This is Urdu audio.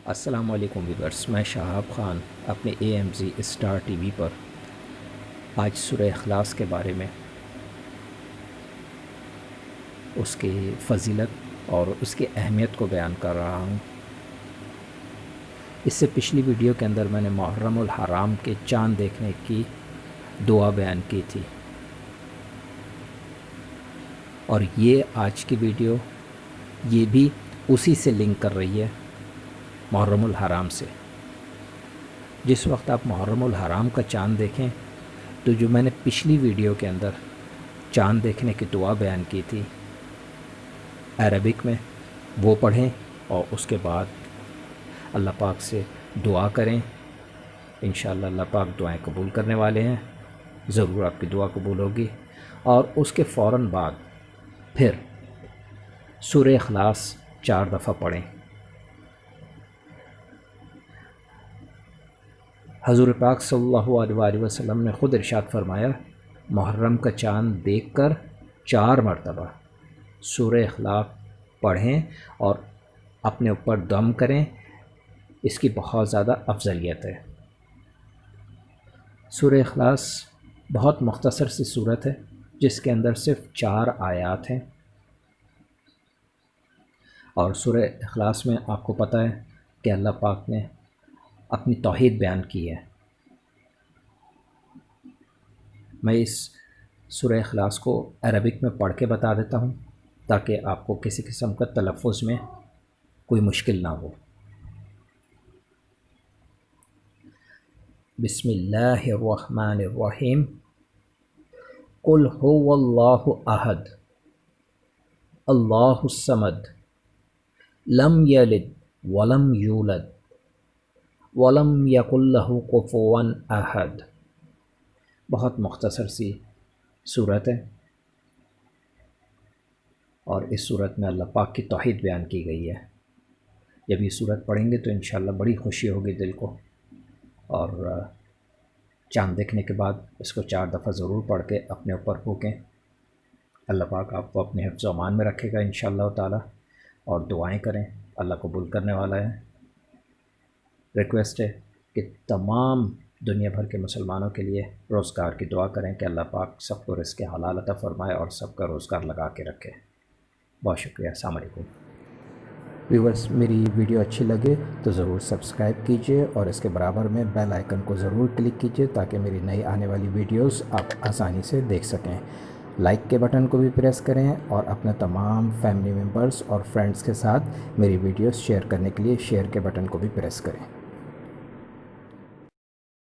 السلام علیکم ویورس، میں شہاب خان اپنے AMZ اسٹار ٹی وی پر آج سورہ اخلاص کے بارے میں، اس کی فضیلت اور اس کی اہمیت کو بیان کر رہا ہوں۔ اس سے پچھلی ویڈیو کے اندر میں نے محرم الحرام کے چاند دیکھنے کی دعا بیان کی تھی، اور یہ آج کی ویڈیو یہ بھی اسی سے لنک کر رہی ہے، محرم الحرام سے۔ جس وقت آپ محرم الحرام کا چاند دیکھیں تو جو میں نے پچھلی ویڈیو کے اندر چاند دیکھنے کی دعا بیان کی تھی عربک میں، وہ پڑھیں اور اس کے بعد اللہ پاک سے دعا کریں۔ انشاءاللہ اللہ پاک دعائیں قبول کرنے والے ہیں، ضرور آپ کی دعا قبول ہوگی۔ اور اس کے فوراً بعد پھر سورہ اخلاص 4 دفعہ پڑھیں۔ حضور پاک صلی اللہ علیہ وسلم نے خود ارشاد فرمایا، محرم کا چاند دیکھ کر 4 مرتبہ سورہ اخلاص پڑھیں اور اپنے اوپر دم کریں، اس کی بہت زیادہ افضلیت ہے۔ سورہ اخلاص بہت مختصر سی صورت ہے جس کے اندر صرف 4 آیات ہیں، اور سورہ اخلاص میں آپ کو پتہ ہے کہ اللہ پاک نے اپنی توحید بیان کی ہے۔ میں اس سورہ اخلاص کو عربک میں پڑھ کے بتا دیتا ہوں تاکہ آپ کو کسی قسم کا تلفظ میں کوئی مشکل نہ ہو۔ بسم اللہ الرحمن الرحیم۔ قل هو اللہ احد اللہ الصمد لم یلد ولم یولد ولم یکن لہ کفوا احد۔ بہت مختصر سی صورت ہے، اور اس صورت میں اللہ پاک کی توحید بیان کی گئی ہے۔ جب یہ صورت پڑھیں گے تو انشاءاللہ بڑی خوشی ہوگی دل کو، اور چاند دیکھنے کے بعد اس کو 4 دفعہ ضرور پڑھ کے اپنے اوپر پھونکیں۔ اللہ پاک آپ کو اپنے حفظ و امان میں رکھے گا انشاءاللہ تعالی، اور دعائیں کریں، اللہ قبول کرنے والا ہے۔ ریکویسٹ ہے کہ تمام دنیا بھر کے مسلمانوں کے لیے روزگار کی دعا کریں کہ اللہ پاک سب کو رزق حلال عطا فرمائے اور سب کا روزگار لگا کے رکھے۔ بہت شکریہ، السلام علیکم۔ ویورز، میری ویڈیو اچھی لگے تو ضرور سبسکرائب کیجئے اور اس کے برابر میں بیل آئیکن کو ضرور کلک کیجئے تاکہ میری نئی آنے والی ویڈیوز آپ آسانی سے دیکھ سکیں۔ لائک کے بٹن کو بھی پریس کریں اور اپنے تمام فیملی ممبرز اور فرینڈز کے ساتھ میری ویڈیوز شیئر کرنے کے لیے شیئر کے بٹن کو بھی پریس کریں۔